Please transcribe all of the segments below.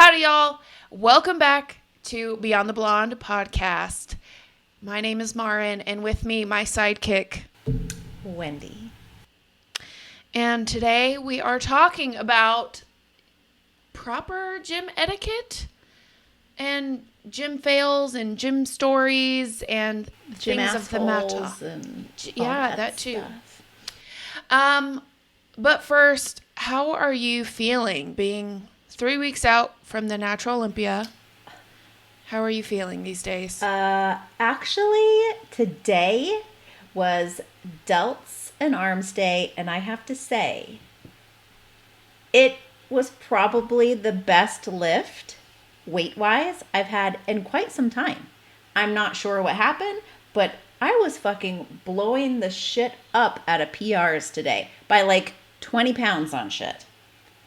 Howdy, y'all. Welcome back to Beyond the Blonde podcast. My name is Marin, and with me, my sidekick, Wendy. And today we are talking about proper gym etiquette and gym fails and gym stories and Gym things of the matter. And Yeah, that too. Stuff. But first, how are you feeling being 3 weeks out from the Natural Olympia? How are you feeling these days? Actually, today was delts and arms day, and I have to say, it was probably the best lift, weight-wise, I've had in quite some time. I'm not sure what happened, but I was fucking blowing the shit up out of PRs today by like 20 pounds on shit.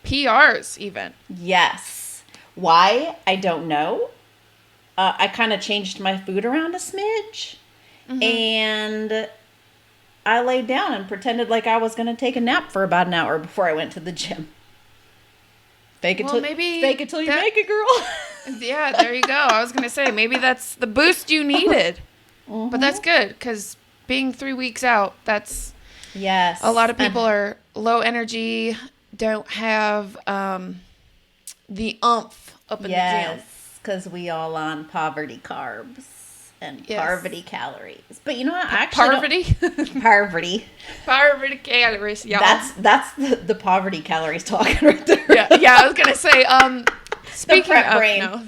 PRs, even. Yes. Why? I don't know. I kind of changed my food around a smidge. Mm-hmm. And I laid down and pretended like I was going to take a nap for about an hour before I went to the gym. Fake it till you make it, girl. Yeah, there you go. I was going to say, maybe that's the boost you needed. Mm-hmm. But that's good, because being 3 weeks out, that's... Yes. A lot of people are low energy, don't have the oomph up in the gym. Yes, because we all on poverty carbs and poverty calories. But you know what? Poverty? Poverty. Poverty calories, y'all. That's the poverty calories talking right there. Yeah, I was going to say, speaking of... brain. No.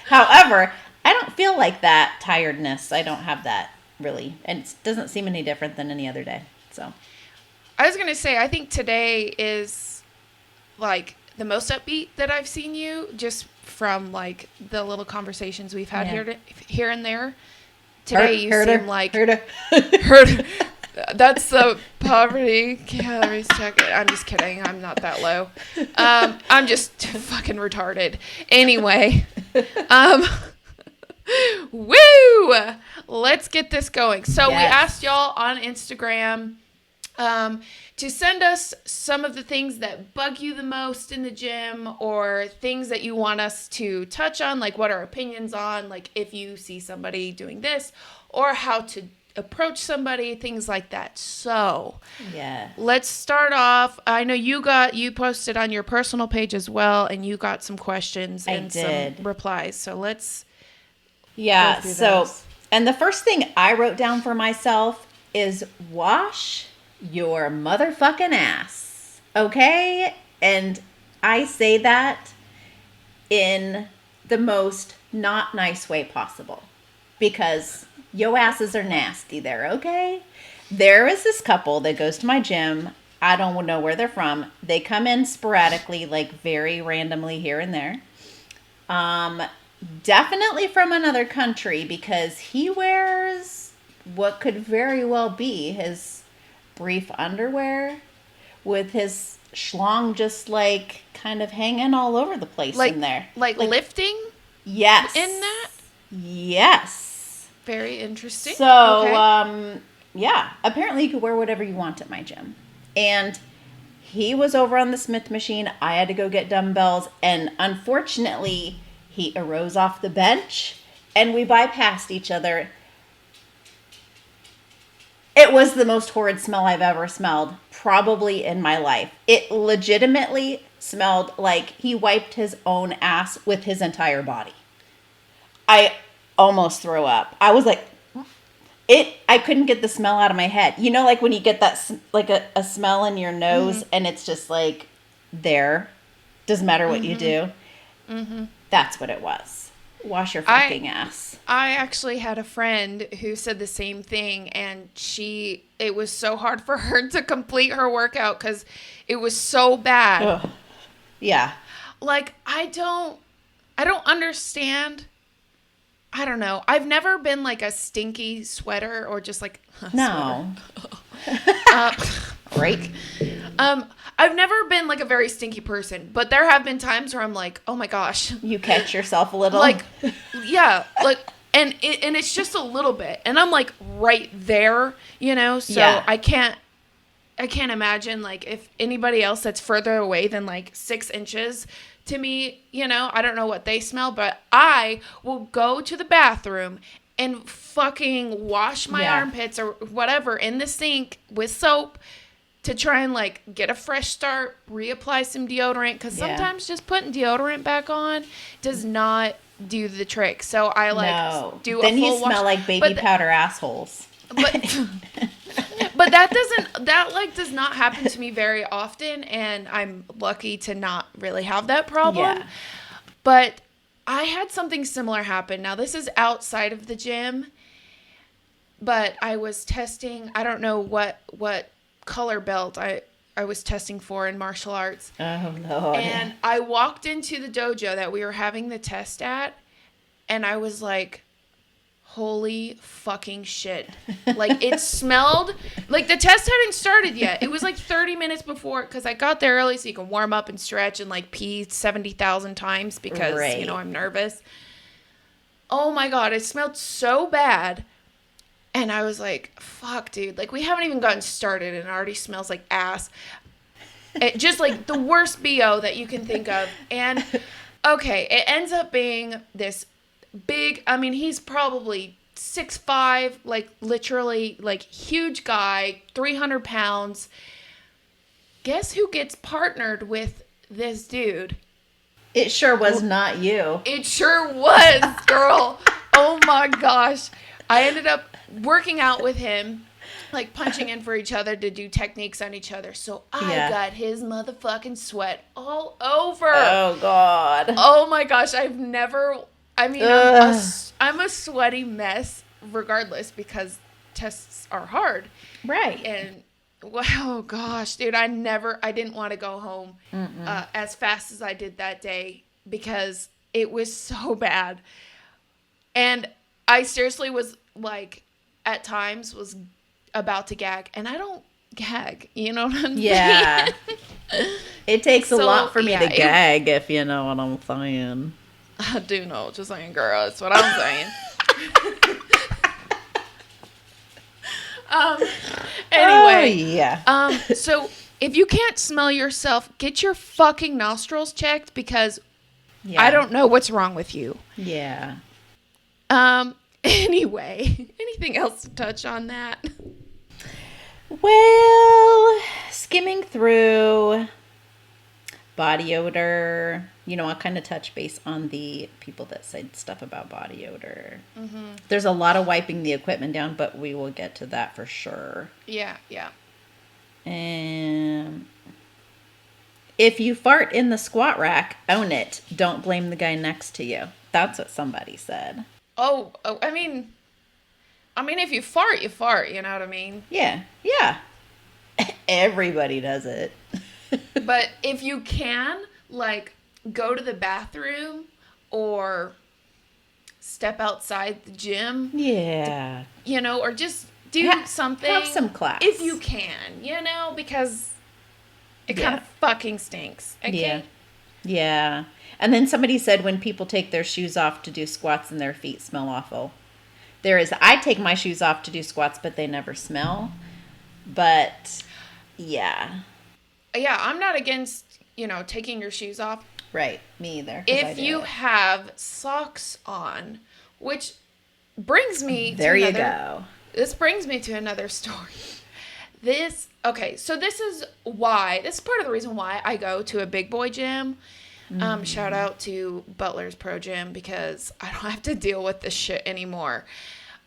However, I don't feel like that tiredness. I don't have that, really. And it doesn't seem any different than any other day. So, I was going to say, I think today is, like, the most upbeat that I've seen you, just from, like, the little conversations we've had here and there. Today you seem like... Heard. That's the poverty calories check. I'm just kidding. I'm not that low. I'm just fucking retarded. Anyway. Woo! Let's get this going. So we asked y'all on Instagram to send us some of the things that bug you the most in the gym, or things that you want us to touch on, like what our opinions on, like if you see somebody doing this, or how to approach somebody, things like that. So let's start off. I know you posted on your personal page as well, and you got some questions and some replies. So let's go through those. And the first thing I wrote down for myself is wash your motherfucking ass. Okay? And I say that in the most not nice way possible, because yo asses are nasty there, okay? There is this couple that goes to my gym. I don't know where they're from. They come in sporadically, like very randomly here and there. Definitely from another country, because he wears what could very well be his brief underwear with his schlong just like kind of hanging all over the place in there. Like lifting? Yes. In that? Yes. Very interesting. So, apparently you could wear whatever you want at my gym. And he was over on the Smith machine. I had to go get dumbbells. And unfortunately, he arose off the bench and we bypassed each other. It was the most horrid smell I've ever smelled, probably in my life. It legitimately smelled like he wiped his own ass with his entire body. I almost threw up. I was like, I couldn't get the smell out of my head. You know, like when you get that, like a smell in your nose and it's just like there. Doesn't matter what you do. Mm-hmm. That's what it was. Wash your fucking ass. I actually had a friend who said the same thing, and it was so hard for her to complete her workout because it was so bad. Ugh. Yeah. Like, I don't understand. I don't know. I've never been like a stinky sweater or just like no. Break. I've never been like a very stinky person, but there have been times where I'm like, oh my gosh. You catch yourself a little. Like, yeah, like, and it's just a little bit, and I'm like right there, you know. So I can't imagine like if anybody else that's further away than like 6 inches to me, I don't know what they smell, but I will go to the bathroom and fucking wash my armpits or whatever in the sink with soap to try and like get a fresh start, reapply some deodorant, because sometimes just putting deodorant back on does not do the trick. So I do a full wash. Then you smell like baby powder assholes. But that does not happen to me very often, and I'm lucky to not really have that problem. Yeah. But I had something similar happen. Now, this is outside of the gym, but I was testing, I don't know what color belt I was testing for in martial arts. Oh, Lord. And I walked into the dojo that we were having the test at, and I was like, holy fucking shit. Like, it smelled like the test hadn't started yet. It was like 30 minutes before, because I got there early so you can warm up and stretch and like pee 70,000 times because, I'm nervous. Oh my God, it smelled so bad. And I was like, fuck, dude. Like, we haven't even gotten started and it already smells like ass. It just like the worst BO that you can think of. And okay, it ends up being this big, he's probably 6'5", like literally like huge guy, 300 pounds. Guess who gets partnered with this dude? It sure was not you. It sure was, girl. Oh my gosh. I ended up working out with him, like punching in for each other to do techniques on each other. So I got his motherfucking sweat all over. Oh God. Oh my gosh. I'm a sweaty mess regardless because tests are hard. Right. And oh gosh, dude, I didn't want to go home as fast as I did that day because it was so bad. And I seriously was like, at times was about to gag, and I don't gag, you know what I'm saying? Yeah. It takes a lot for me to gag, if you know what I'm saying. I do know, just saying, girl, that's what I'm saying. Anyway. Oh, yeah. So if you can't smell yourself, get your fucking nostrils checked because I don't know what's wrong with you. Yeah. Anyway, anything else to touch on that? Well, skimming through body odor, I'll kind of touch base on the people that said stuff about body odor. Mm-hmm. There's a lot of wiping the equipment down, but we will get to that for sure. Yeah. And if you fart in the squat rack, own it. Don't blame the guy next to you. That's what somebody said. Oh, I mean, if you fart, you fart, you know what I mean? Yeah. Everybody does it. But if you can, like, go to the bathroom or step outside the gym. Yeah. Or just do something. Have some class. If you can, because it kind of fucking stinks. Okay? Yeah. And then somebody said when people take their shoes off to do squats and their feet smell awful. I take my shoes off to do squats, but they never smell. But, yeah. Yeah, I'm not against, taking your shoes off. Right, me either. If you have socks on, which brings me go. This brings me to another story. So this is part of the reason why I go to a big boy gym. Shout out to Butler's Pro Gym because I don't have to deal with this shit anymore.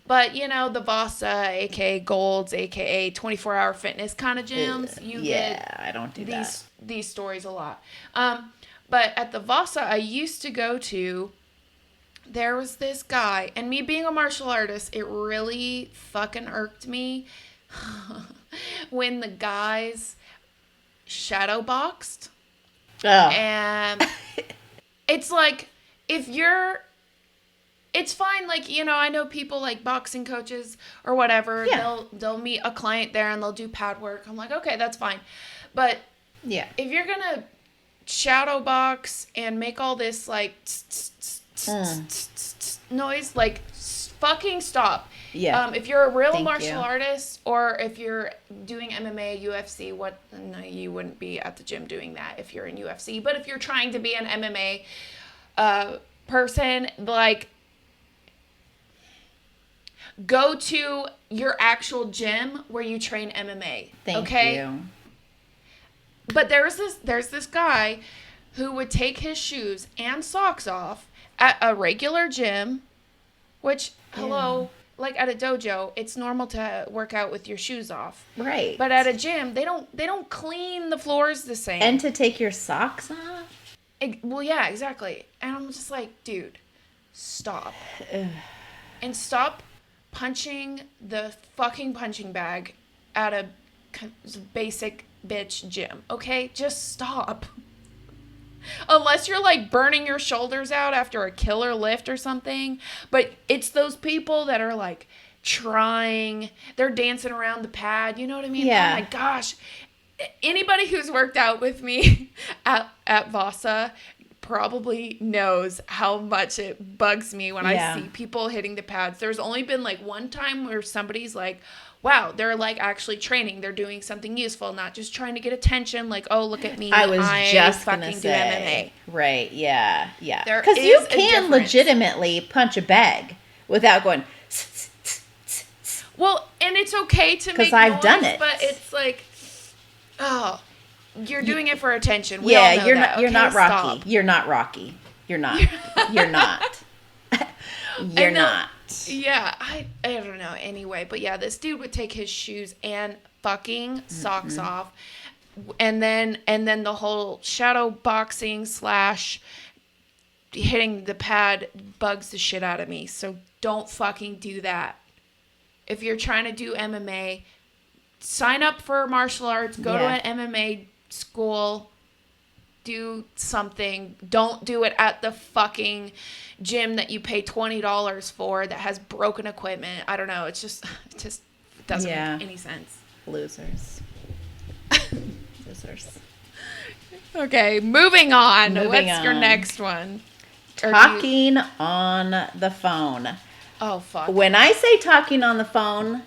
But, the Vasa, a.k.a. Gold's, a.k.a. 24-hour fitness kind of gyms. I don't do these stories a lot. But at the Vasa I used to go to, there was this guy. And me being a martial artist, it really fucking irked me when the guys shadow boxed. Oh. And it's like, it's fine. Like, I know people like boxing coaches or whatever. Yeah. They'll meet a client there and they'll do pad work. I'm like, okay, that's fine. But if you're going to shadow box and make all this like noise, like fucking stop. Yeah. If you're a real Thank martial you. artist, or if you're doing MMA, UFC, no, you wouldn't be at the gym doing that if you're in UFC. But if you're trying to be an MMA person, like, go to your actual gym where you train MMA. Thank okay? you. But there's this guy who would take his shoes and socks off at a regular gym, which, hello, like at a dojo, it's normal to work out with your shoes off. Right. But at a gym, they don't clean the floors the same. And to take your socks off? Well, yeah, exactly. And I'm just like, dude, stop. And stop punching the fucking punching bag at a basic bitch gym, okay? Just stop. Unless you're like burning your shoulders out after a killer lift or something. But it's those people that are like they're dancing around the pad. You know what I mean? Yeah. Oh my gosh. Anybody who's worked out with me at Vasa probably knows how much it bugs me when I see people hitting the pads. There's only been like one time where somebody's like, wow, they're like actually training. They're doing something useful, not just trying to get attention. Like, oh, look at me. I was just fucking gonna do say, MMA. right? Yeah, yeah. There Because is you a can difference. legitimately punch a bag without going. Well, and it's okay to make 'Cause I've noise, done it. but it's like, oh, you're doing it for attention. We all Yeah, know you're that. not. You're Okay, not Rocky. stop. You're not Rocky. You're not. You're not. You're not. Yeah, I don't know. Anyway, but yeah, this dude would take his shoes and fucking socks off, and then the whole shadow boxing / hitting the pad bugs the shit out of me. So don't fucking do that. If you're trying to do MMA, sign up for martial arts. Go to an MMA school. Do something. Don't do it at the fucking gym that you pay $20 for that has broken equipment. I don't know. It just doesn't make any sense. Losers. Losers. Okay, moving on. Moving What's your on. next one? Talking on the phone. Oh, fuck. When I say talking on the phone,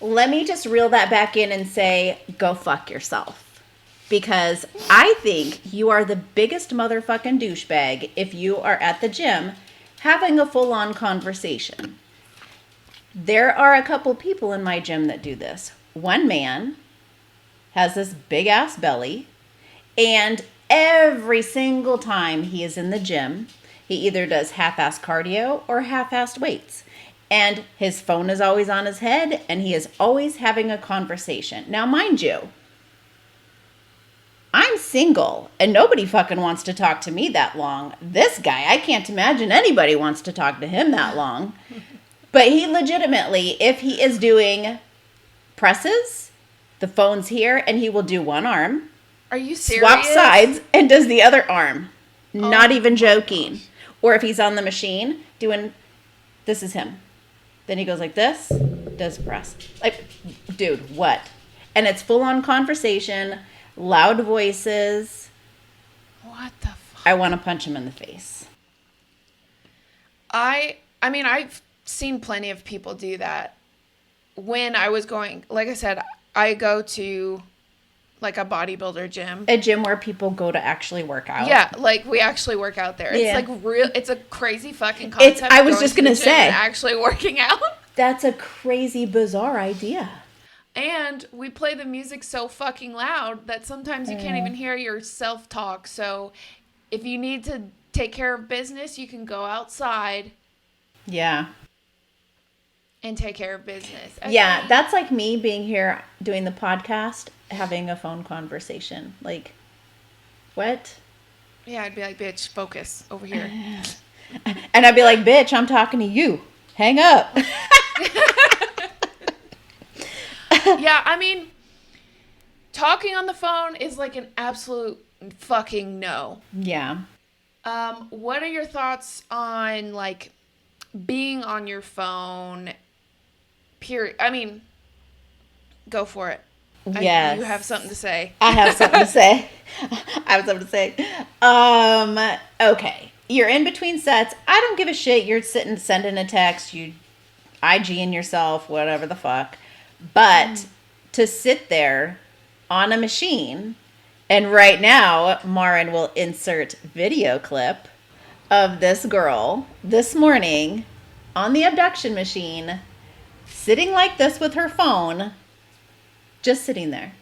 let me just reel that back in and say, go fuck yourself. Because I think you are the biggest motherfucking douchebag if you are at the gym having a full-on conversation. There are a couple people in my gym that do this. One man has this big-ass belly, and every single time he is in the gym, he either does half-assed cardio or half-assed weights. And his phone is always on his head, and he is always having a conversation. Now, mind you, I'm single, and nobody fucking wants to talk to me that long. This guy, I can't imagine anybody wants to talk to him that long. But he legitimately, if he is doing presses, the phone's here, and he will do one arm. Are you serious? Swap sides, and does the other arm. Not even joking. Gosh. Or if he's on the machine, this is him. Then he goes like this, does press. Like, dude, what? And it's full-on conversation, loud voices. What the fuck? I want to punch him in the face. I mean, I've seen plenty of people do that. When I was going, like I said, I go to like a bodybuilder gym. A gym where people go to actually work out. Yeah, like we actually work out there. Yeah. It's like real. It's a crazy fucking concept. I was going just to the gonna gym say. and actually working out. That's a crazy, bizarre idea. And we play the music so fucking loud that sometimes you can't even hear your self-talk. So if you need to take care of business, you can go outside Yeah. and take care of business. Okay? Yeah, that's like me being here doing the podcast, having a phone conversation. Like, what? Yeah, I'd be like, bitch, focus over here. And I'd be like, bitch, I'm talking to you. Hang up. Yeah, I mean, talking on the phone is like an absolute fucking no. Yeah. What are your thoughts on like being on your phone? Period. I mean, go for it. Yes. You have something to say. I have something to say. Okay. you're in between sets. I don't give a shit. You're sitting, sending a text, you IGing yourself, whatever the fuck. But to sit there on a machine, and right now, Marin will insert video clip of this girl this morning on the abduction machine, sitting like this with her phone, just sitting there.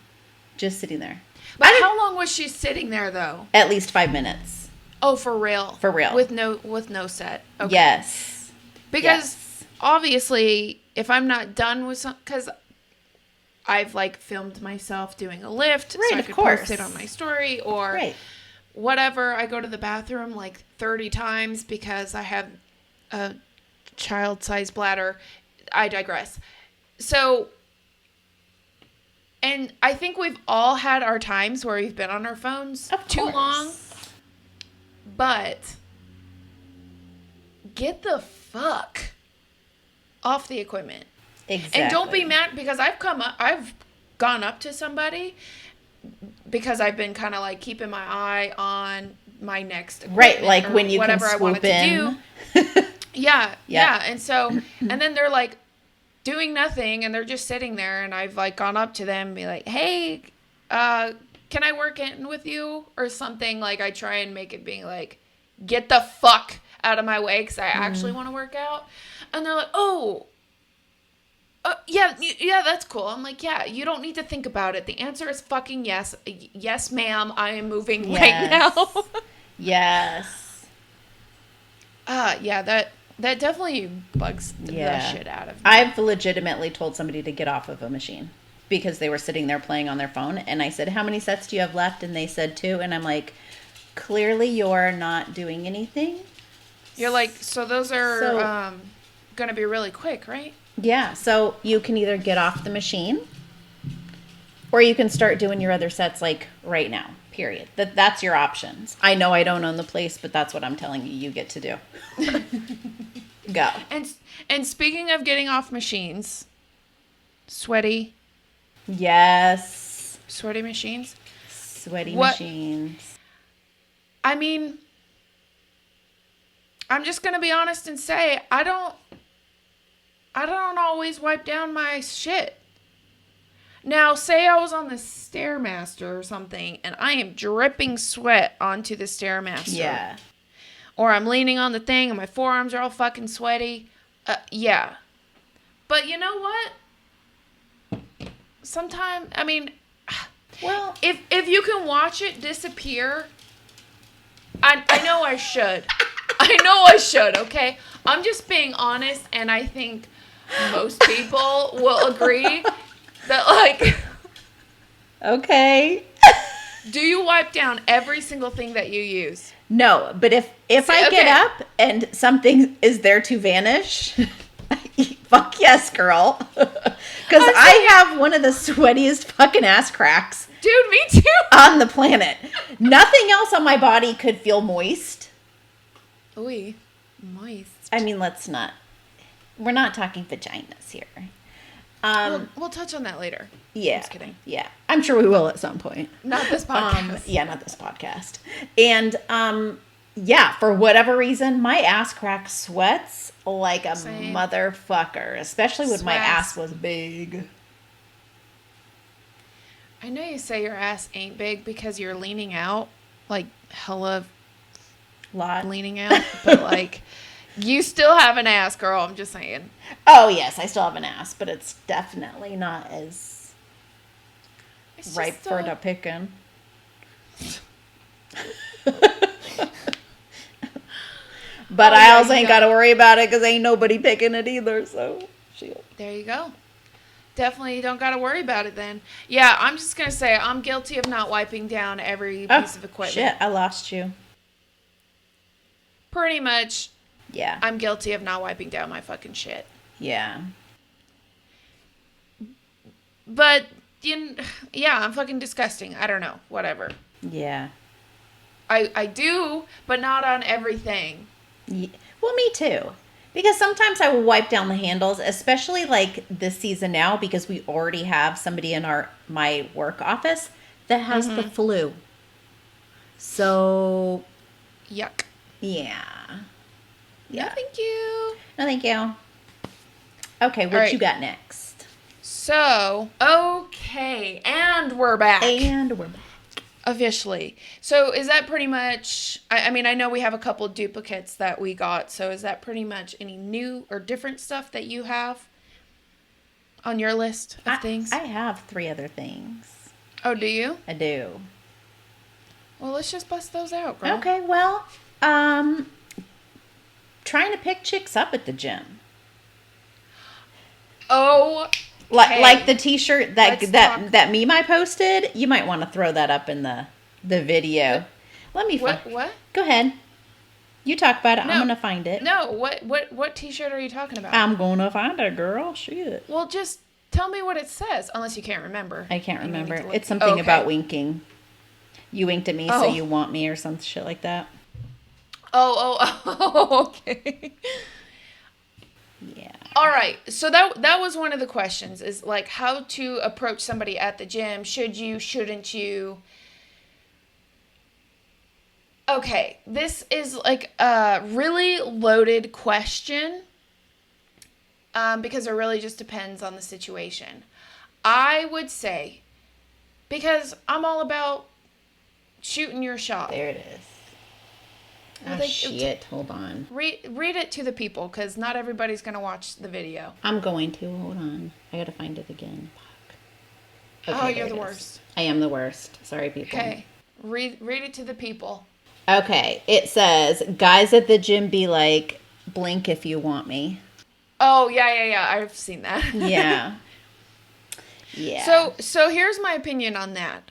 Just sitting there. But how long was she sitting there, though? At least 5 minutes. Oh, for real? For real. With no set? Okay. Yes. Because, obviously, if I'm not done with something... Because I've, like, filmed myself doing a lift, right, so I could post it on my story, or whatever. I go to the bathroom, like, 30 times because I have a child-sized bladder. I digress. So... And I think we've all had our times where we've been on our phones too long. But get the fuck off the equipment. Exactly. And don't be mad because I've gone up to somebody because I've been kind of like keeping my eye on my next equipment. Right, like when you whatever can swoop I wanted to do. Yeah. And so, and then they're like, doing nothing, and they're just sitting there, and I've, like, gone up to them and be like, hey, can I work in with you? Or something. Like, I try and make it being like, get the fuck out of my way, because I actually want to work out. And they're like, yeah, that's cool. I'm like, yeah, you don't need to think about it. The answer is fucking yes. Yes, ma'am, I am moving right now. Yes. Yeah, that definitely bugs the shit out of me. I've legitimately told somebody to get off of a machine because they were sitting there playing on their phone. And I said, how many sets do you have left? And they said 2. And I'm like, clearly you're not doing anything. You're like, so those are going to be really quick, right? Yeah. So you can either get off the machine or you can start doing your other sets like right now. Period. That's your options. I know I don't own the place, but that's what I'm telling you. You get to do. Go. And speaking of getting off machines, sweaty. Yes. Sweaty machines. Sweaty machines. I mean, I'm just gonna be honest and say I don't always wipe down my shit. Now, say I was on the Stairmaster or something, and I am dripping sweat onto the Stairmaster. Yeah. Or I'm leaning on the thing, and my forearms are all fucking sweaty. Yeah. But you know what? Sometimes, I mean, well, if you can watch it disappear, I know I should. I know I should, okay? I'm just being honest, and I think most people will agree that, like... Okay. Do you wipe down every single thing that you use? No, but if I get up and something is there to vanish, fuck yes, girl. Because I have one of the sweatiest fucking ass cracks. Dude, me too. On the planet. Nothing else on my body could feel moist. Ooh, moist. I mean, we're not talking vaginas here. We'll touch on that later. Yeah. Just kidding. Yeah. I'm sure we will at some point. Not this podcast. Yeah, not this podcast. And, yeah, for whatever reason, my ass crack sweats like a motherfucker, especially when my ass was big. I know you say your ass ain't big because you're leaning out, like hella leaning out, but like... You still have an ass, girl. I'm just saying. Oh, yes. I still have an ass, but it's definitely not as ripe for the picking. But I also ain't got to worry about it because ain't nobody picking it either. So, there you go. Definitely don't got to worry about it then. Yeah, I'm just going to say I'm guilty of not wiping down every piece of equipment. Shit, I lost you. Pretty much. Yeah. I'm guilty of not wiping down my fucking shit. Yeah. But, yeah, I'm fucking disgusting. I don't know. Whatever. Yeah. I do, but not on everything. Yeah. Well, me too. Because sometimes I will wipe down the handles, especially like this season now, because we already have somebody in my work office that has the flu. So... Yuck. Yeah. No, thank you. No, thank you. Okay, what right. you got next? So, okay, and we're back. Officially. So is that pretty much, I mean, I know we have a couple duplicates that we got. So is that pretty much any new or different stuff that you have on your list of things? I have 3 other things. Oh, do you? I do. Well, let's just bust those out, girl. Okay, well, trying to pick chicks up at the gym. Oh, like the t-shirt that meme I posted, you might want to throw that up in the video. Let me what? Go ahead. You talk about it. No, I'm going to find it. No, what t-shirt are you talking about? I'm going to find it, girl. Shit. Well, just tell me what it says, unless you can't remember. I can't remember. It's something about winking. You winked at me, so you want me or some shit like that. Oh, okay. Yeah. All right. So that was one of the questions, is like how to approach somebody at the gym. Should you, shouldn't you? Okay. This is like a really loaded question because it really just depends on the situation. I would say, because I'm all about shooting your shot. There it is. Oh, shit. Hold on. Read it to the people, because not everybody's going to watch the video. I'm going to. Hold on. I got to find it again. Fuck. Okay, you're the worst. I am the worst. Sorry, people. Okay. Read it to the people. Okay. It says, guys at the gym be like, blink if you want me. Oh, yeah. I've seen that. Yeah. Yeah. So here's my opinion on that.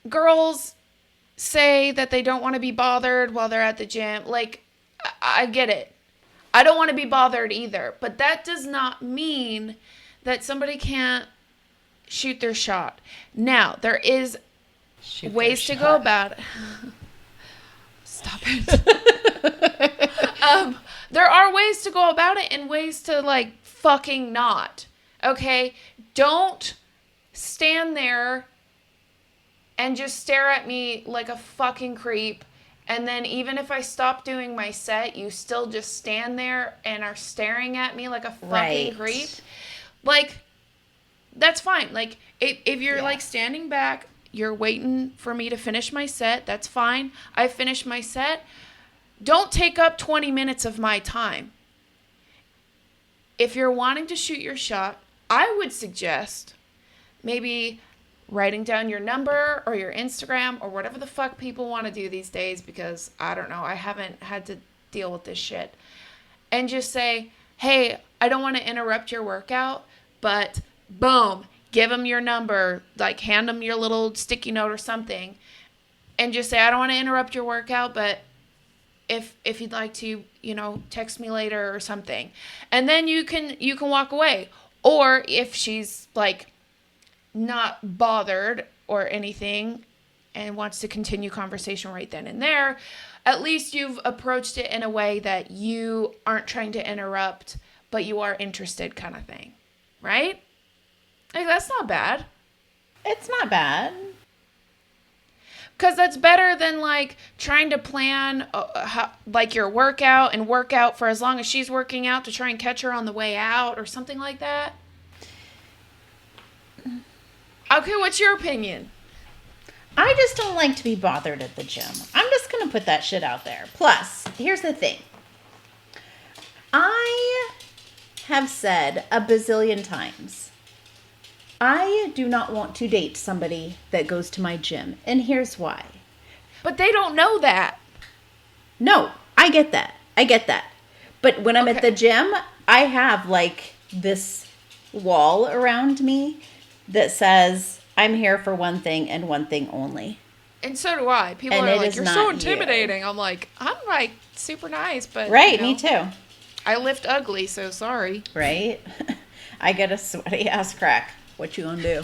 Girls say that they don't want to be bothered while they're at the gym. Like, I get it. I don't want to be bothered either. But that does not mean that somebody can't shoot their shot. Now, there is ways to go about it. Stop it. There are ways to go about it and ways to, like, fucking not. Okay? Don't stand there and just stare at me like a fucking creep. And then even if I stop doing my set, you still just stand there and are staring at me like a fucking creep. Like, that's fine. Like, if you're like standing back, you're waiting for me to finish my set, that's fine. I finished my set. Don't take up 20 minutes of my time. If you're wanting to shoot your shot, I would suggest maybe writing down your number or your Instagram or whatever the fuck people want to do these days, because I don't know, I haven't had to deal with this shit. And just say, hey, I don't want to interrupt your workout, but boom, give them your number, like hand them your little sticky note or something, and just say, I don't want to interrupt your workout, but if you'd like to, text me later or something. And then you can walk away. Or if she's like not bothered or anything and wants to continue conversation right then and there, at least you've approached it in a way that you aren't trying to interrupt, but you are interested, kind of thing. Right? Like, that's not bad. It's not bad. Because that's better than, like, trying to plan, your workout and work out for as long as she's working out to try and catch her on the way out or something like that. Okay, what's your opinion? I just don't like to be bothered at the gym. I'm just going to put that shit out there. Plus, here's the thing. I have said a bazillion times, I do not want to date somebody that goes to my gym. And here's why. But they don't know that. No, I get that. But when I'm at the gym, I have like this wall around me that says I'm here for one thing and one thing only. And so do I. People are like, you're so intimidating. I'm like, I'm like super nice, but right, me too. I lift ugly, so sorry. Right? I get a sweaty ass crack. What you gonna do?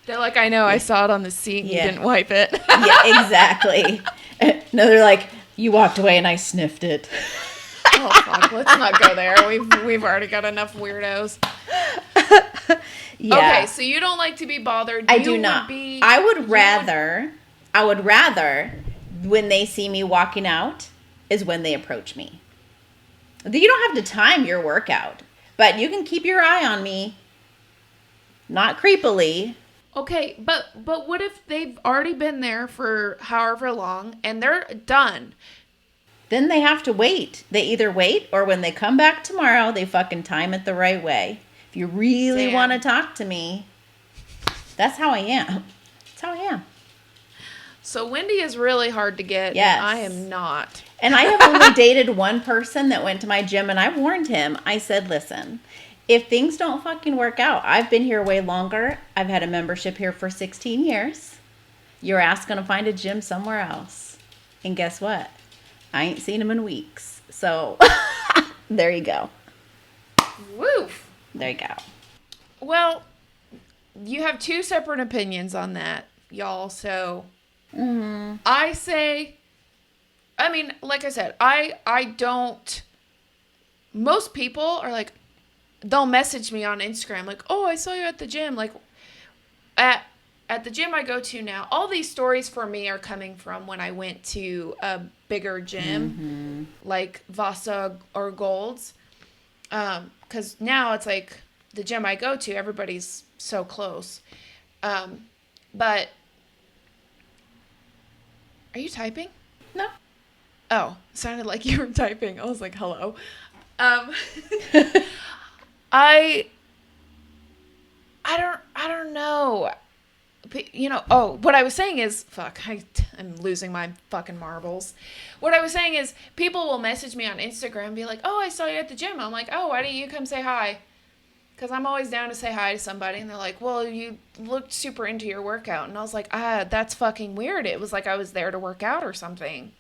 They're like, I know, I saw it on the seat and you didn't wipe it. Yeah, exactly. No, they're like, you walked away and I sniffed it. Oh, fuck. Let's not go there. We've already got enough weirdos. Yeah. Okay, so you don't like to be bothered. I do not. I would rather I would rather when they see me walking out is when they approach me. You don't have to time your workout, but you can keep your eye on me, not creepily. Okay, but what if they've already been there for however long and they're done? Then they have to wait. They either wait or when they come back tomorrow, they fucking time it the right way. If you really want to talk to me, that's how I am. That's how I am. So Wendy is really hard to get. Yes. And I am not. And I have only dated one person that went to my gym, and I warned him. I said, listen, if things don't fucking work out, I've been here way longer. I've had a membership here for 16 years. Your ass gonna find a gym somewhere else. And guess what? I ain't seen him in weeks. So, there you go. Woof. There you go. Well, you have two separate opinions on that, y'all. So, I say, I mean, like I said, I don't, most people are like, they'll message me on Instagram, like, oh, I saw you at the gym. Like, at the gym I go to now, all these stories for me are coming from when I went to a bigger gym, like Vasa or Gold's. Because now it's like the gym I go to, everybody's so close. But are you typing? No. Oh, sounded like you were typing. I was like, hello. I don't know. You know, oh, what I was saying is, I'm losing my fucking marbles. What I was saying is, people will message me on Instagram and be like, oh, I saw you at the gym. I'm like, oh, why didn't you come say hi? Because I'm always down to say hi to somebody. And they're like, well, you looked super into your workout. And I was like, that's fucking weird. It was like I was there to work out or something.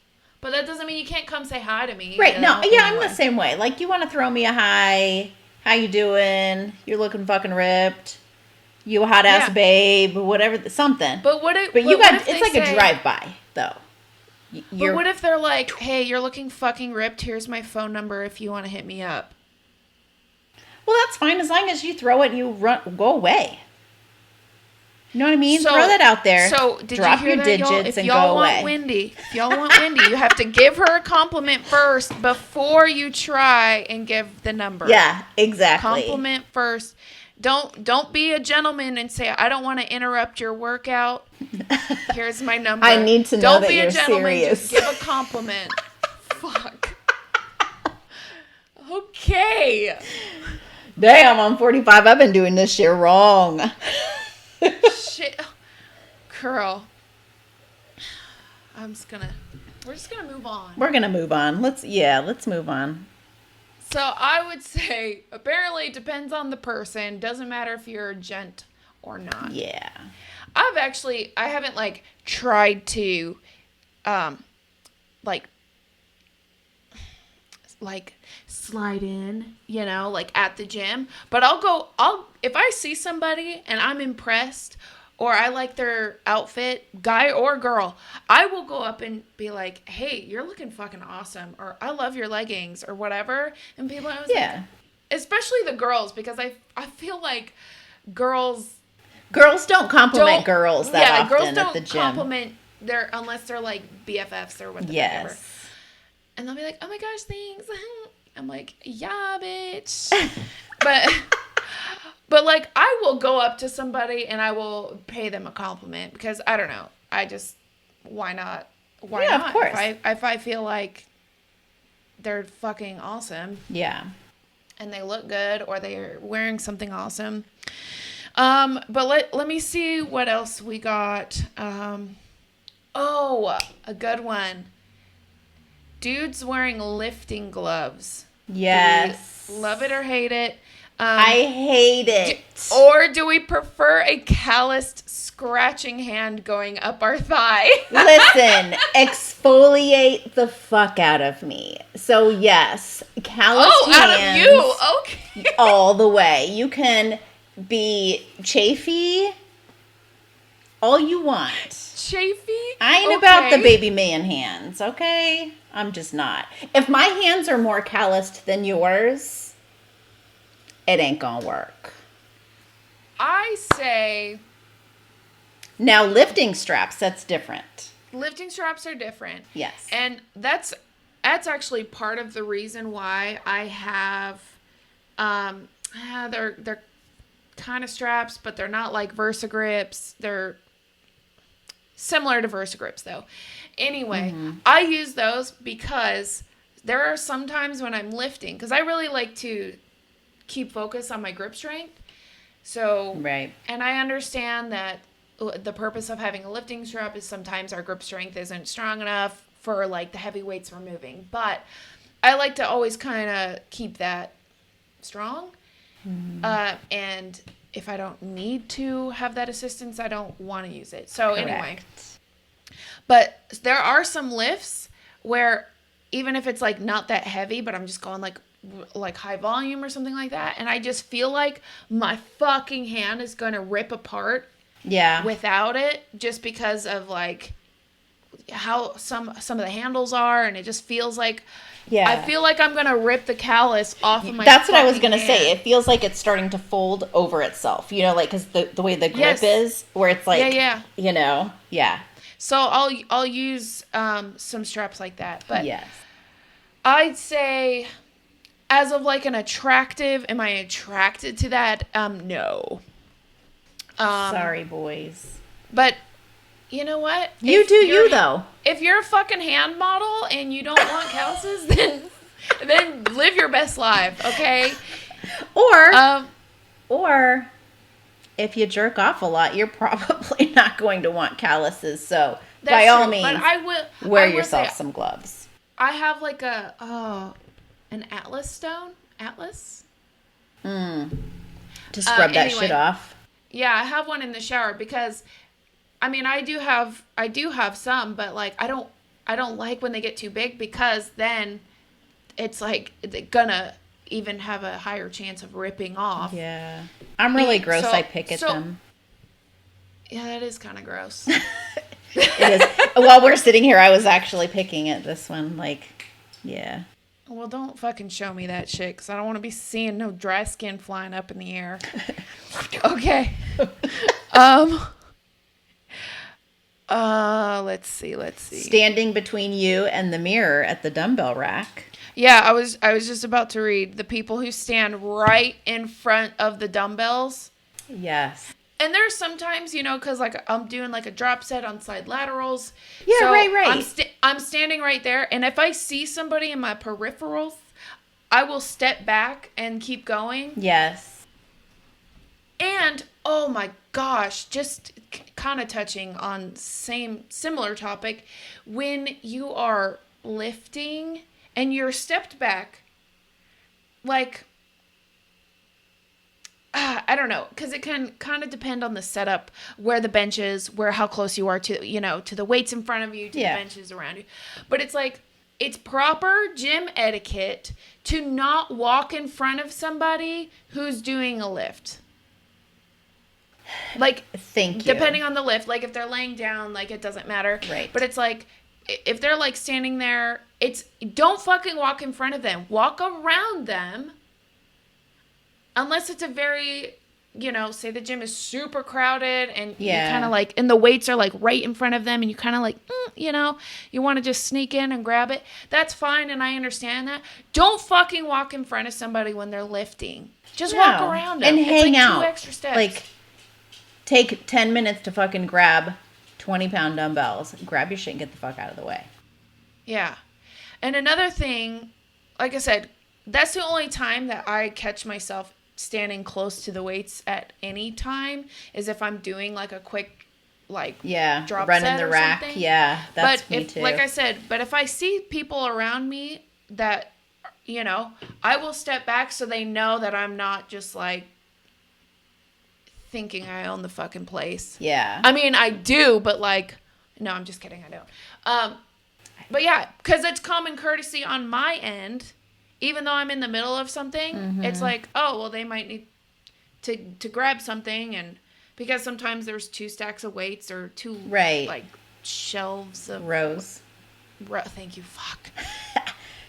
But that doesn't mean you can't come say hi to me. Right, you know? no, yeah, I'm the same way. Like, you want to throw me a hi, how you doing? You're looking fucking ripped. You a hot ass babe, whatever, something. But what if? But you got, it's like a drive by though. But what if they're like, hey, you're looking fucking ripped. Here's my phone number if you want to hit me up. Well, that's fine as long as you throw it and you go away. You know what I mean? So, throw that out there. So did drop you hear your that, y'all? digits If and y'all go want away. Wendy, if y'all want Wendy, you have to give her a compliment first before you try and give the number. Yeah, exactly. Compliment first. Don't be a gentleman and say, I don't want to interrupt your workout. Here's my number. I need to know that you're serious. Just give a compliment. Fuck. Okay. Damn, I'm 45. I've been doing this shit wrong. Shit. Girl. We're just gonna move on. We're gonna move on. Let's move on. So I would say, apparently it depends on the person. Doesn't matter if you're a gent or not. Yeah. I haven't like tried to, like slide in, you know, like at the gym. But if I see somebody and I'm impressed or I like their outfit, guy or girl, I will go up and be like, hey, you're looking fucking awesome. Or I love your leggings or whatever. And people are like, especially the girls, because I feel like girls don't compliment girls that often girls don't at the gym. compliment unless they're like BFFs or whatever. Yes. And they'll be like, oh my gosh, thanks. I'm like, yeah, bitch. But like, I will go up to somebody and I will pay them a compliment because I don't know. Why not? Why not? Of course. If I feel like they're fucking awesome. Yeah. And they look good or they're wearing something awesome. But let me see what else we got. A good one. Dudes wearing lifting gloves. Yes. Love it or hate it? I hate it. Or do we prefer a calloused scratching hand going up our thigh? Listen, exfoliate the fuck out of me. So yes, calloused hands. Out of you. Okay. All the way. You can be chafy all you want. Chafy? I ain't about the baby man hands, okay? I'm just not. If my hands are more calloused than yours, it ain't gonna work. I say Now, lifting straps, that's different. Lifting straps are different. Yes. And that's actually part of the reason why I have, they're kind of straps, but they're not like VersaGrips. They're similar to VersaGrips though. Anyway, I use those because there are some times when I'm lifting, because I really like to keep focus on my grip strength. So, right. And I understand that the purpose of having a lifting strap is sometimes our grip strength isn't strong enough for like the heavy weights we're moving. But I like to always kind of keep that strong. And if I don't need to have that assistance, I don't want to use it. So anyway, but there are some lifts where even if it's like not that heavy, but I'm just going like high volume or something like that, and I just feel like my fucking hand is going to rip apart without it, just because of like how some of the handles are, and it just feels like I feel like I'm going to rip the callus off of my That's what I was going to hand. say. It feels like it's starting to fold over itself, you know, like, because the way the grip is, where it's like, you know, So I'll use some straps like that. But yes. I'd say, as of like an attractive, am I attracted to that? No. Sorry, boys. But you know what? You do you, though. If you're a fucking hand model and you don't want calluses, then live your best life, okay? Or if you jerk off a lot, you're probably not going to want calluses. So by all means, wear yourself some gloves. I have like an Atlas stone. Atlas? To scrub that shit off. Yeah, I have one in the shower because, I mean, I do have some, but like I don't like when they get too big, because then it's like they're gonna even have a higher chance of ripping off. Yeah, I'm really gross. I pick at them. Yeah, that is kind of gross. It is. While we're sitting here, I was actually picking at this one. Like, yeah. Well, don't fucking show me that shit, because I don't want to be seeing no dry skin flying up in the air. Okay. Let's see. Standing between you and the mirror at the dumbbell rack. Yeah, I was just about to read the people who stand right in front of the dumbbells. Yes. And there's sometimes, you know, because like I'm doing like a drop set on side laterals. Yeah, so right. I'm standing right there, and if I see somebody in my peripherals, I will step back and keep going. Yes. And oh my gosh, just kind of touching on similar topic, when you are lifting and you're stepped back, like, I don't know, because it can kind of depend on the setup, where the bench is, how close you are to, you know, to the weights in front of you, to the benches around you. But it's like, it's proper gym etiquette to not walk in front of somebody who's doing a lift. Like, thank you. Depending on the lift, like if they're laying down, like it doesn't matter. Right. But it's like, if they're like standing there, don't fucking walk in front of them. Walk around them. Unless it's a very, you know, say the gym is super crowded and you kind of like, and the weights are like right in front of them, and you kind of like, you know, you want to just sneak in and grab it. That's fine, and I understand that. Don't fucking walk in front of somebody when they're lifting. Just walk around them. And hang out. 2 extra steps. Like, take 10 minutes to fucking grab 20-pound dumbbells. Grab your shit and get the fuck out of the way. Yeah. And another thing, like I said, that's the only time that I catch myself standing close to the weights at any time, is if I'm doing like a quick drop running set the or rack. something. Yeah, that's me too. Like I said, but if I see people around me that, you know, I will step back so they know that I'm not just like thinking I own the fucking place. Yeah. I mean, I do, but like, no, I'm just kidding. I don't. But yeah, because it's common courtesy on my end. Even though I'm in the middle of something, it's like, oh, well, they might need to grab something, and because sometimes there's 2 stacks of weights or 2 like shelves of rows. Thank you, fuck.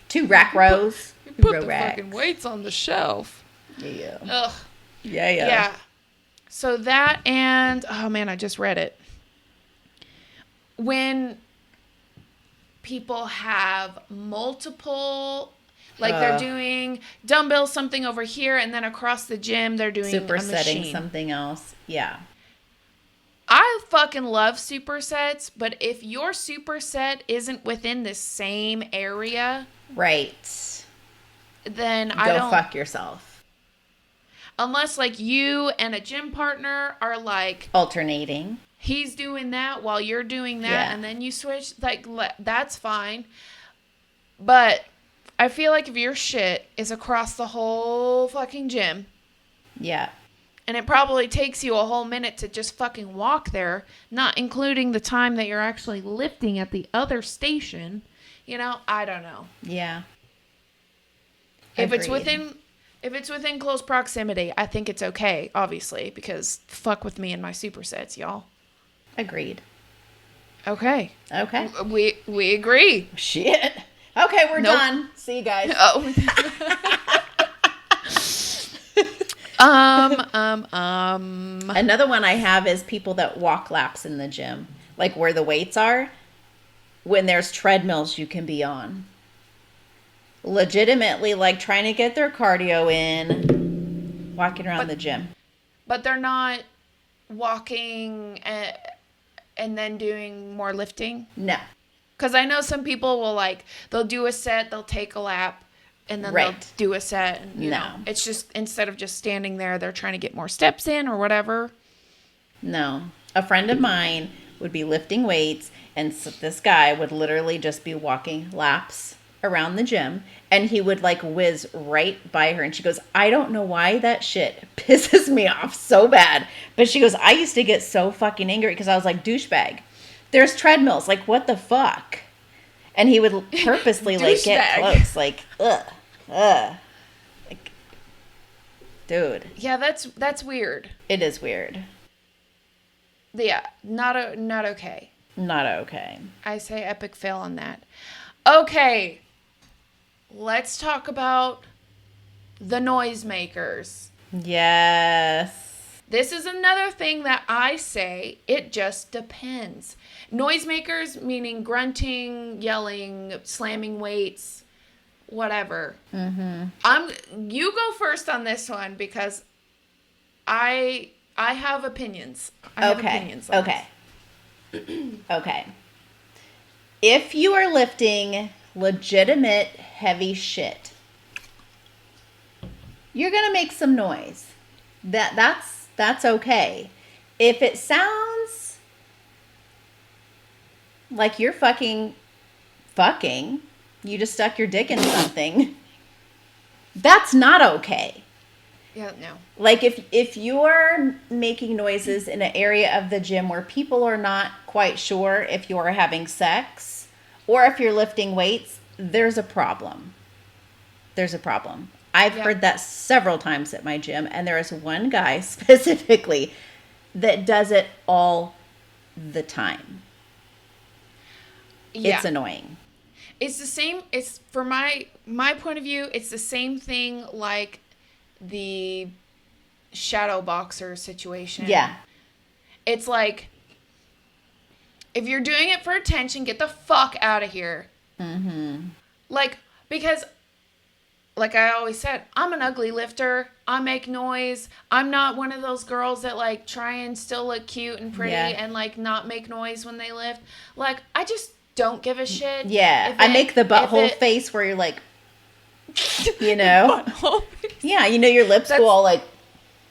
2 rack rows. You put the fucking weights on the shelf. Yeah. Ugh. Yeah. Yeah. So that, and oh man, I just read it. when people have multiple, like they're doing dumbbells something over here, and then across the gym they're doing supersetting something else. Yeah. I fucking love supersets, but if your superset isn't within the same area, right, then I don't. Go fuck yourself. Unless like you and a gym partner are like alternating. He's doing that while you're doing that, and then you switch. Like, that's fine. But I feel like if your shit is across the whole fucking gym. Yeah. And it probably takes you a whole minute to just fucking walk there, not including the time that you're actually lifting at the other station. You know, I don't know. Yeah. If it's within close proximity, I think it's okay, obviously, because fuck with me and my supersets, y'all. Agreed. Okay. Okay. We agree. Shit. Okay, we're done. See you guys. Oh. Another one I have is people that walk laps in the gym, like where the weights are. When there's treadmills you can be on. Legitimately, like trying to get their cardio in, walking around the gym. But they're not walking and then doing more lifting? No. Because I know some people will they'll do a set, they'll take a lap, and then they'll do a set. And, you know, it's just, instead of just standing there, they're trying to get more steps in or whatever. No. A friend of mine would be lifting weights, and this guy would literally just be walking laps around the gym, and he would whiz right by her, and she goes, I don't know why that shit pisses me off so bad, but she goes, I used to get so fucking angry because I was like, douchebag, there's treadmills, what the fuck? And he would purposely get close, dude. Yeah, that's weird. It is weird. Yeah, not okay. Not okay. I say epic fail on that. Okay. Let's talk about the noisemakers. Yes. This is another thing that I say, it just depends. Noisemakers, meaning grunting, yelling, slamming weights, whatever. Mm-hmm. You go first on this one because I have opinions. I have opinions on this. Okay. If you are lifting legitimate heavy shit, you're gonna make some noise. That's okay. If it sounds like you're fucking, you just stuck your dick in something, that's not okay. Yeah, no. If you're making noises in an area of the gym where people are not quite sure if you're having sex or if you're lifting weights, there's a problem. I've heard that several times at my gym, and there is one guy specifically that does it all the time. Yeah. It's annoying. It's the same. It's, for my point of view, it's the same thing like the shadow boxer situation. Yeah. It's like, if you're doing it for attention, get the fuck out of here. Mm-hmm. Because like I always said, I'm an ugly lifter. I make noise. I'm not one of those girls that try and still look cute and pretty and not make noise when they lift. I just don't give a shit. Yeah. I make the butthole face where you're butthole face. Yeah, your lips go all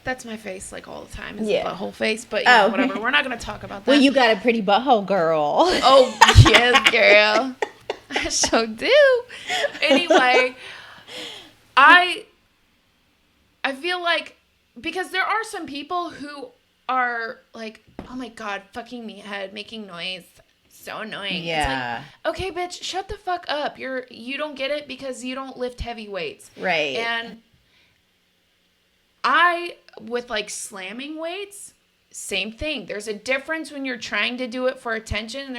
That's my face all the time. Is the butthole face, but whatever. We're not going to talk about that. Well, you got a pretty butthole, girl. Oh, yes, girl. I so do. Anyway, I feel because there are some people who are oh my God, fucking meathead, making noise. So annoying. Yeah. It's okay, bitch, shut the fuck up. You don't get it because you don't lift heavy weights. Right. And with slamming weights, same thing. There's a difference when you're trying to do it for attention,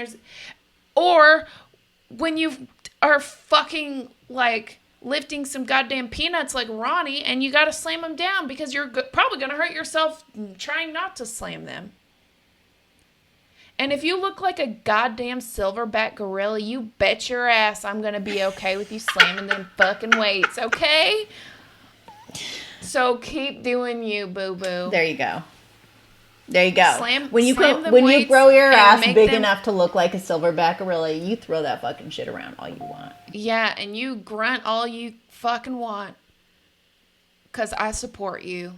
or when you are fucking lifting some goddamn peanuts like Ronnie, and you got to slam them down because you're probably going to hurt yourself trying not to slam them. And if you look like a goddamn silverback gorilla, you bet your ass I'm going to be okay with you slamming them fucking weights, okay? So keep doing you, boo-boo. There you go. There you go. When you grow your ass big enough to look like a silverback gorilla, you throw that fucking shit around all you want. Yeah, and you grunt all you fucking want. Because I support you.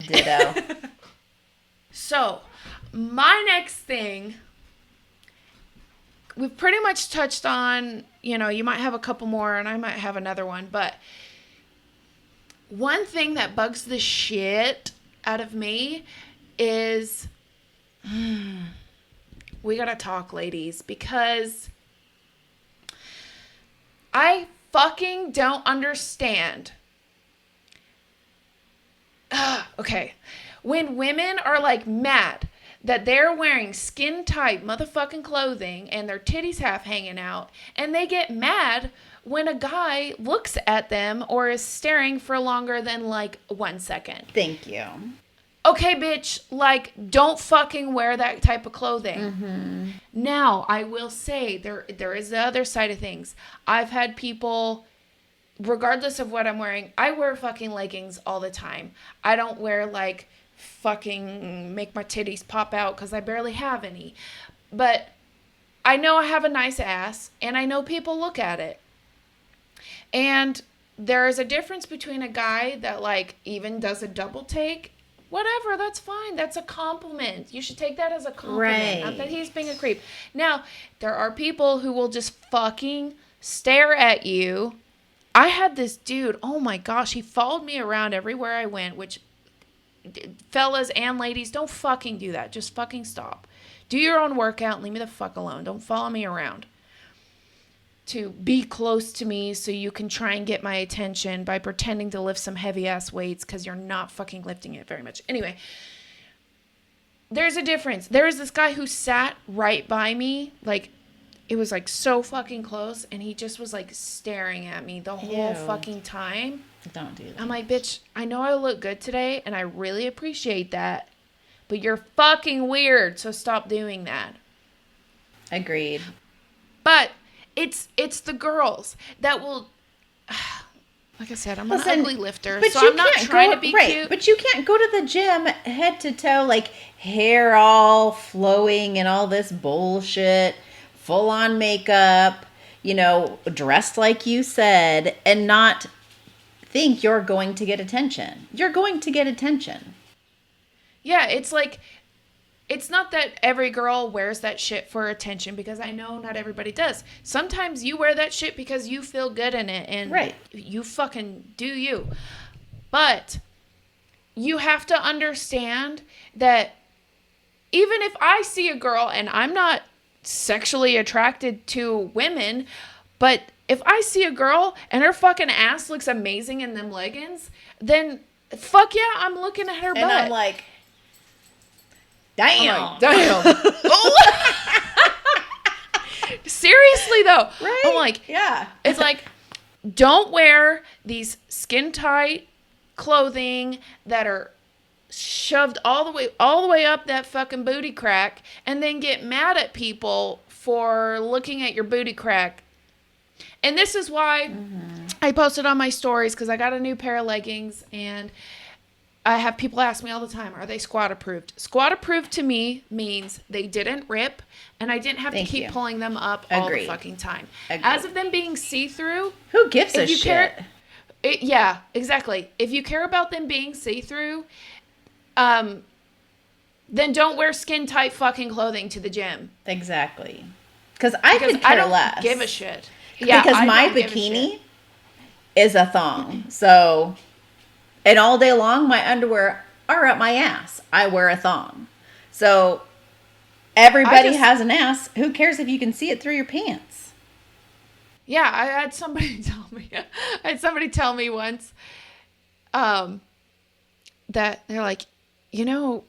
Ditto. So, my next thing, we've pretty much touched on, you might have a couple more and I might have another one, but one thing that bugs the shit out of me is, we gotta talk, ladies, because I fucking don't understand. Okay. When women are like mad that they're wearing skin tight motherfucking clothing and their titties half hanging out, and they get mad when a guy looks at them or is staring for longer than like 1 second. Thank you. Okay, bitch, like, don't fucking wear that type of clothing. Mm-hmm. Now, I will say, there is the other side of things. I've had people, regardless of what I'm wearing, I wear fucking leggings all the time. I don't wear, like, fucking make my titties pop out because I barely have any. But I know I have a nice ass, and I know people look at it. And there is a difference between a guy that, like, even does a double take. Whatever, that's fine. That's a compliment. You should take that as a compliment. Right. Not that he's being a creep. Now, there are people who will just fucking stare at you. I had this dude, oh my gosh, he followed me around everywhere I went, which, fellas and ladies, don't fucking do that. Just fucking stop. Do your own workout and leave me the fuck alone. Don't follow me around to be close to me so you can try and get my attention by pretending to lift some heavy ass weights because you're not fucking lifting it very much. Anyway, there's a difference. There is this guy who sat right by me, like, it was like so fucking close, and he just was like staring at me the whole fucking time. Don't do that. I'm like, bitch, I know I look good today and I really appreciate that, but you're fucking weird, so stop doing that. Agreed. But it's the girls that will, like I said, I'm an ugly lifter, so I'm not trying to be cute. But you can't go to the gym head to toe, like hair all flowing and all this bullshit, full on makeup, dressed like you said, and not think you're going to get attention. You're going to get attention. Yeah, it's like, it's not that every girl wears that shit for attention, because I know not everybody does. Sometimes you wear that shit because you feel good in it, and you fucking do you. But you have to understand that even if I see a girl, and I'm not sexually attracted to women, but if I see a girl and her fucking ass looks amazing in them leggings, then fuck yeah, I'm looking at her butt. And I'm like, damn. Seriously though. Right? I'm like, yeah. It's like, don't wear these skin tight clothing that are shoved all the way up that fucking booty crack, and then get mad at people for looking at your booty crack. And this is why I posted on my stories, because I got a new pair of leggings, and I have people ask me all the time, are they squat approved? Squat approved to me means they didn't rip, and I didn't have to keep pulling them up all the fucking time. Agreed. As of them being see-through, who gives a shit? Yeah, exactly. If you care about them being see-through, then don't wear skin-tight fucking clothing to the gym. Exactly. Because I could care less. I don't give a shit. Yeah, because my bikini is a thong. So, and all day long, my underwear are up my ass. I wear a thong. So, everybody has an ass. Who cares if you can see it through your pants? Yeah, I had somebody tell me once that they're like, your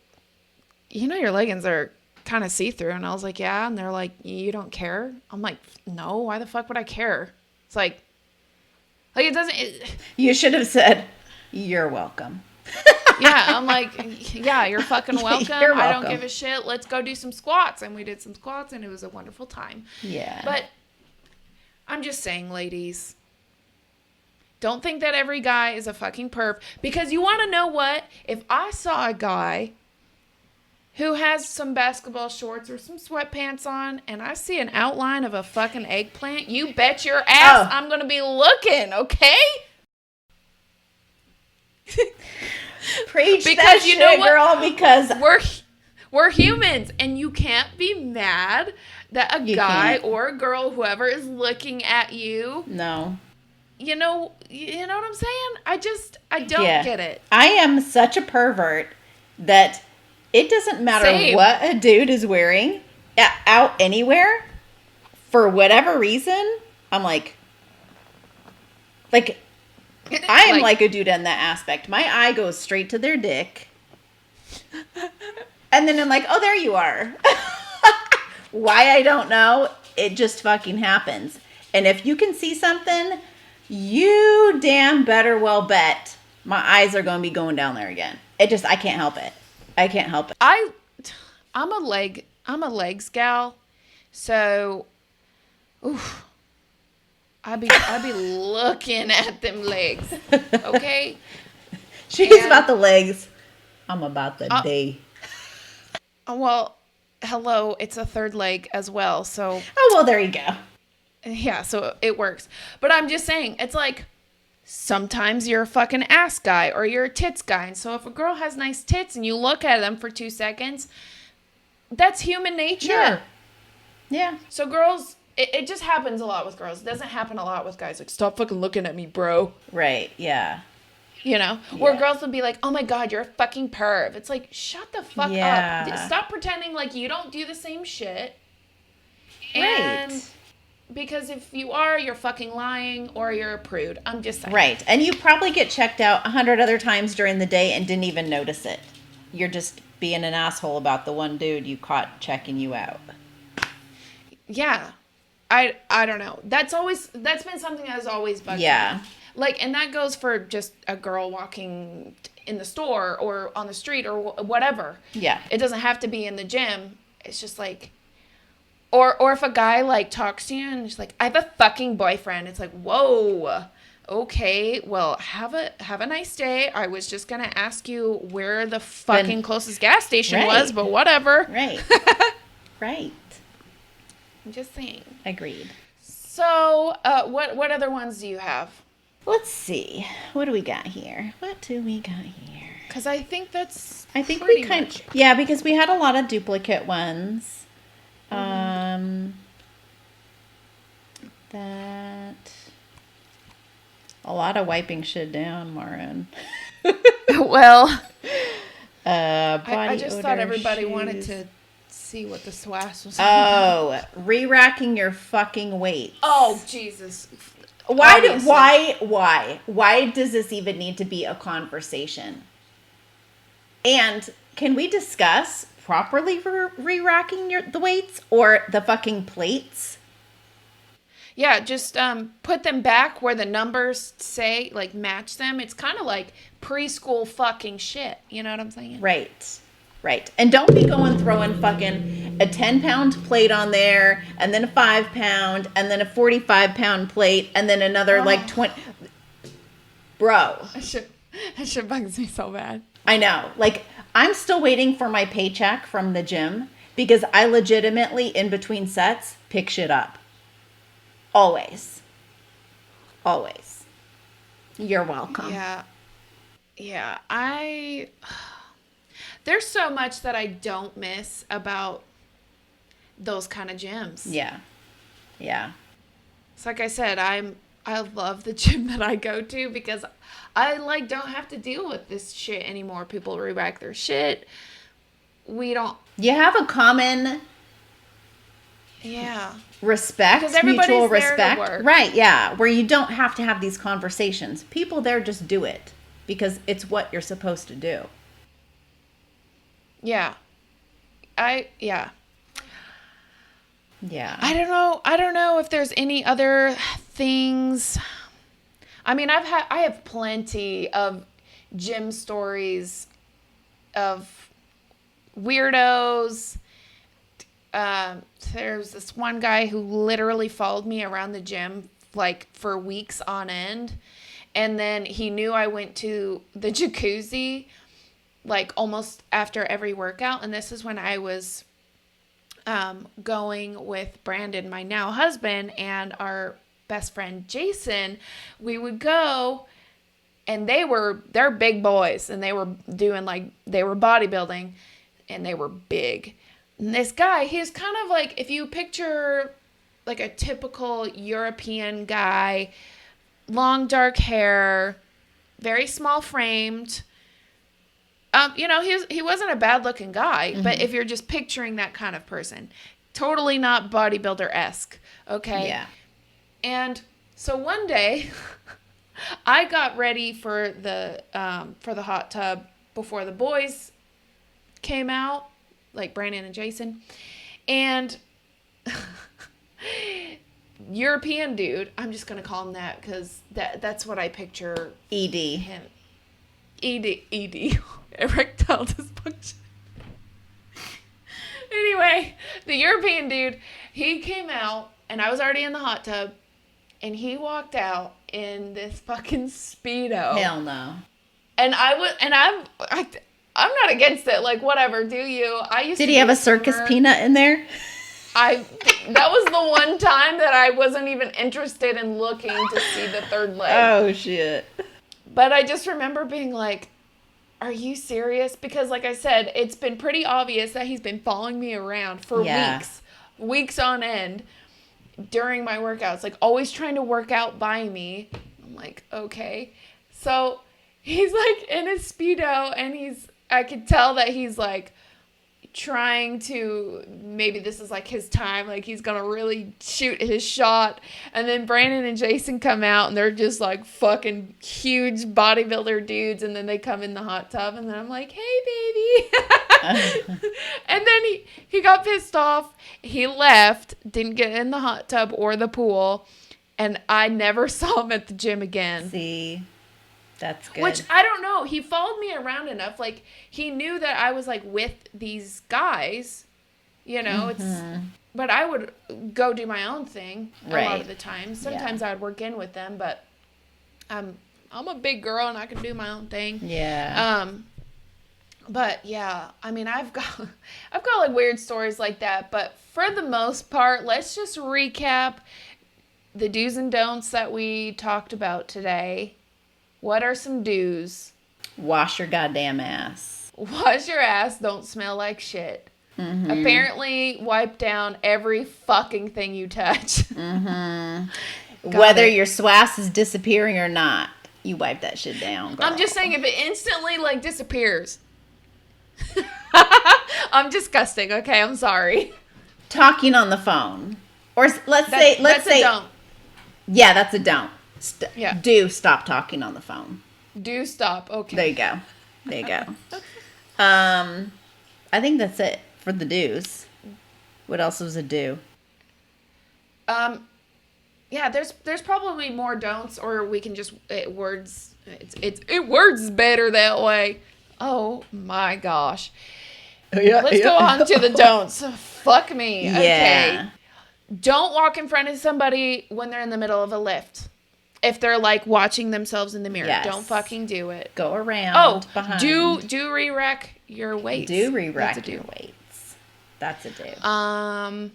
leggings are kind of see-through, and I was like, yeah, and they're like, you don't care? I'm like, no, why the fuck would I care? It's like it doesn't. You should have said, you're welcome. Yeah, I'm like, yeah, you're fucking welcome. You're I don't welcome. give a shit. Let's go do some squats. And we did some squats, and it was a wonderful time. Yeah. But I'm just saying, ladies, don't think that every guy is a fucking perv. Because you want to know what? If I saw a guy who has some basketball shorts or some sweatpants on, and I see an outline of a fucking eggplant, you bet your ass I'm going to be looking, okay? Preach Because that you shit, know what? girl, because We're humans, and you can't be mad that a guy can't. or a girl, whoever is looking at you. No. You know what I'm saying? I don't get it. I am such a pervert that it doesn't matter Same. what a dude is wearing out anywhere. For whatever reason, I'm like I am like a dude in that aspect. My eye goes straight to their dick. And then I'm like, oh, there you are. Why, I don't know. It just fucking happens. And if you can see something, you damn better well bet my eyes are going to be going down there again. I can't help it. I can't help it. I'm a legs gal. So, oof. I be looking at them legs. Okay? She's about the legs. I'm about the day. Well, hello, it's a third leg as well. So, oh, well, there you go. Yeah, so it works. But I'm just saying, it's like sometimes you're a fucking ass guy or you're a tits guy. And so if a girl has nice tits and you look at them for 2 seconds, that's human nature. Yeah. So girls, it just happens a lot with girls. It doesn't happen a lot with guys. Like, stop fucking looking at me, bro. Right, yeah. You know? Yeah. Where girls will be like, oh my God, you're a fucking perv. It's like, shut the fuck up. Stop pretending like you don't do the same shit. And right. Because if you are, you're fucking lying or you're a prude. I'm just saying. Right. And you probably get checked out 100 other times during the day and didn't even notice it. You're just being an asshole about the one dude you caught checking you out. Yeah. I don't know. That's been something that has always bugged me. Like, and that goes for just a girl walking in the store or on the street or whatever. Yeah. It doesn't have to be in the gym. It's just like, or if a guy like talks to you and he's like, I have a fucking boyfriend. It's like, whoa, okay, well, have a nice day. I was just gonna ask you where the fucking closest gas station was, but whatever. Right. Right. I'm just saying. Agreed. So, what other ones do you have? Let's see. What do we got here? Because I think we kind of, yeah, because we had a lot of duplicate ones. That a lot of wiping shit down, Marin. Well, body I just odor, thought everybody shoes. wanted to see what the swash was. Oh, re-racking your fucking weight. Oh, Jesus. Why does this even need to be a conversation? And can we discuss properly re-racking the weights or the fucking plates? Yeah, just put them back where the numbers say, like, match them. It's kind of like preschool fucking shit. You know what I'm saying? Right. And don't be throwing fucking a 10-pound plate on there, and then a 5-pound, and then a 45-pound plate, and then another like 20. Bro. That shit bugs me so bad. I know. Like, I'm still waiting for my paycheck from the gym because I legitimately, in between sets, pick shit up. Always. You're welcome. Yeah. There's so much that I don't miss about those kind of gyms. Yeah. So like I said, I love the gym that I go to because I don't have to deal with this shit anymore. People re-rack their shit. We don't. You have a common respect, mutual respect. Right, yeah. Where you don't have to have these conversations. People there just do it because it's what you're supposed to do. Yeah. Yeah. I don't know if there's any other things. I mean, I have plenty of gym stories of weirdos. There's this one guy who literally followed me around the gym like for weeks on end. And then he knew I went to the jacuzzi like almost after every workout. And this is when I was going with Brandon, my now husband, and our best friend Jason. We would go, and they're big boys, and they were bodybuilding, and they were big. And this guy, he's kind of like, if you picture like a typical European guy, long dark hair, very small framed. He wasn't a bad looking guy, but if you're just picturing that kind of person, totally not bodybuilder-esque. Okay. Yeah. And so one day I got ready for the hot tub before the boys came out, like Brandon and Jason, and European dude, I'm just going to call him that because that's what I picture. ED. Him. ED. Erectile dysfunction. Anyway, the European dude, he came out, and I was already in the hot tub, and he walked out in this fucking Speedo. Hell no. And I'm not against it. Like, whatever, do you? Did he have a circus peanut in there? That was the one time that I wasn't even interested in looking to see the third leg. Oh, shit. But I just remember being like, are you serious? Because like I said, it's been pretty obvious that he's been following me around for weeks on end during my workouts, like always trying to work out by me. I'm like, okay. So he's like in his Speedo, and I could tell that he's like trying to, maybe this is like his time, like he's gonna really shoot his shot. And then Brandon and Jason come out, and they're just like fucking huge bodybuilder dudes, and then they come in the hot tub, and then I'm like, hey baby. And then he got pissed off, he left, didn't get in the hot tub or the pool, and I never saw him at the gym again. See, that's good. Which, I don't know. He followed me around enough. Like, he knew that I was, like, with these guys. You know, but I would go do my own thing a lot of the time. Sometimes I would work in with them, but I'm a big girl, and I can do my own thing. Yeah. But, yeah, I mean, I've got like, weird stories like that. But for the most part, let's just recap the do's and don'ts that we talked about today. What are some do's? Wash your goddamn ass. Wash your ass. Don't smell like shit. Apparently, wipe down every fucking thing you touch. Whether your swass is disappearing or not, you wipe that shit down, girl. I'm just saying, if it instantly, like, disappears. I'm disgusting, okay? I'm sorry. Talking on the phone. Or let's say... That's a don't. Yeah, that's a don't. Yeah. Do stop talking on the phone. Do stop. Okay. There you go. I think that's it for the do's. What else was a do? Yeah, there's probably more don'ts, or we can just words. It words better that way. Oh my gosh. Let's go on to the don'ts. Fuck me. Yeah. Okay. Don't walk in front of somebody when they're in the middle of a lift. If they're like watching themselves in the mirror, don't fucking do it. Go around. Behind. Do re-rack your weights. Do re-rack your weights. That's a do.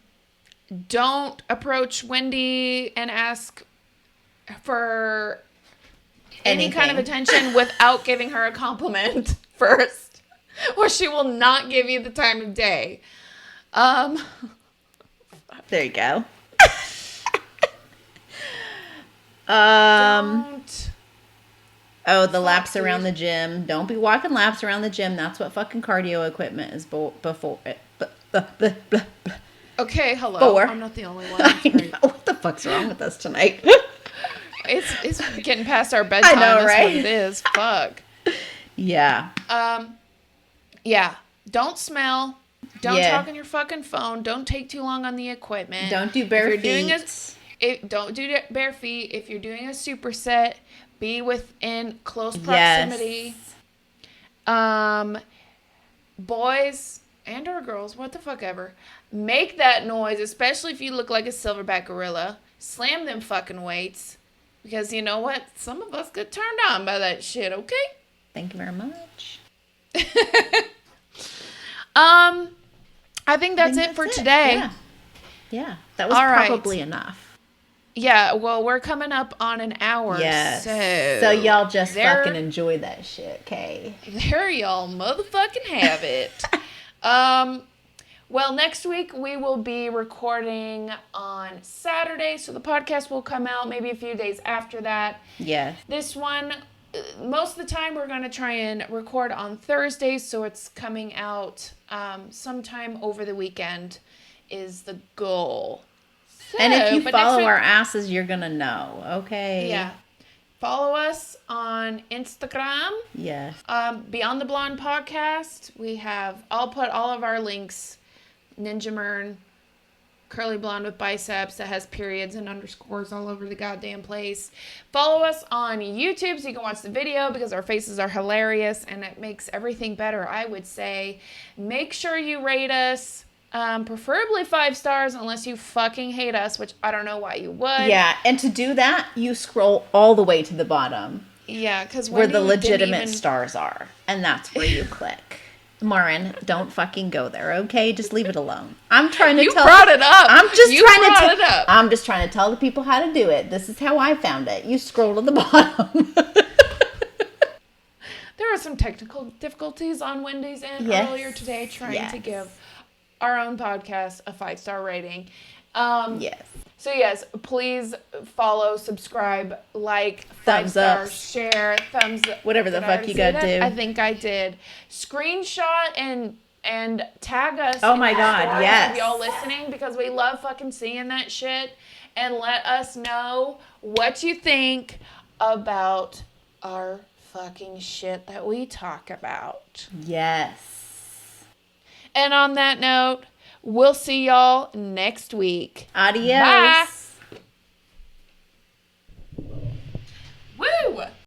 Don't approach Wendy and ask for any kind of attention without giving her a compliment first, or she will not give you the time of day. There you go. The laps around the gym. Don't be walking laps around the gym. That's what fucking cardio equipment is before it. Okay, hello. I'm not the only one. I know. What the fuck's wrong with us tonight? It's getting past our bedtime. I know, That's right? what it is. Fuck. Yeah. Yeah. Don't smell. Don't talk on your fucking phone. Don't take too long on the equipment. Don't do bare feet. Don't do bare feet. If you're doing a superset, be within close proximity. Yes. boys and or girls, what the fuck ever, make that noise, especially if you look like a silverback gorilla. Slam them fucking weights. Because you know what? Some of us get turned on by that shit, okay? Thank you very much. I think that's it for today. Yeah. That was probably enough. Yeah, well, we're coming up on an hour. Yes. So y'all just fucking enjoy that shit, okay? There y'all motherfucking have it. Well, next week we will be recording on Saturday, so the podcast will come out maybe a few days after that. Yes. This one, most of the time we're going to try and record on Thursdays, so it's coming out sometime over the weekend is the goal. So, and if you follow our asses, you're going to know, okay? Yeah. Follow us on Instagram. Yes. Beyond the Blonde Podcast. I'll put all of our links. Ninja Mern, curly blonde with biceps that has periods and underscores all over the goddamn place. Follow us on YouTube so you can watch the video because our faces are hilarious and it makes everything better, I would say. Make sure you rate us. Preferably 5 stars unless you fucking hate us, which I don't know why you would. Yeah, and to do that, you scroll all the way to the bottom. Yeah, because where the legitimate stars are. And that's where you click. Marin, don't fucking go there, okay? Just leave it alone. I'm trying to You brought it up. I'm just trying to tell the people how to do it. This is how I found it. You scroll to the bottom. There were some technical difficulties on Wendy's end earlier today trying to give our own podcast a 5-star rating. Yes. So yes, please follow, subscribe, like, thumbs up, share, thumbs up. Whatever the fuck you gotta do. I think I did. Screenshot and tag us. Oh my God, yes. Of y'all listening because we love fucking seeing that shit. And let us know what you think about our fucking shit that we talk about. Yes. And on that note, we'll see y'all next week. Adios. Bye.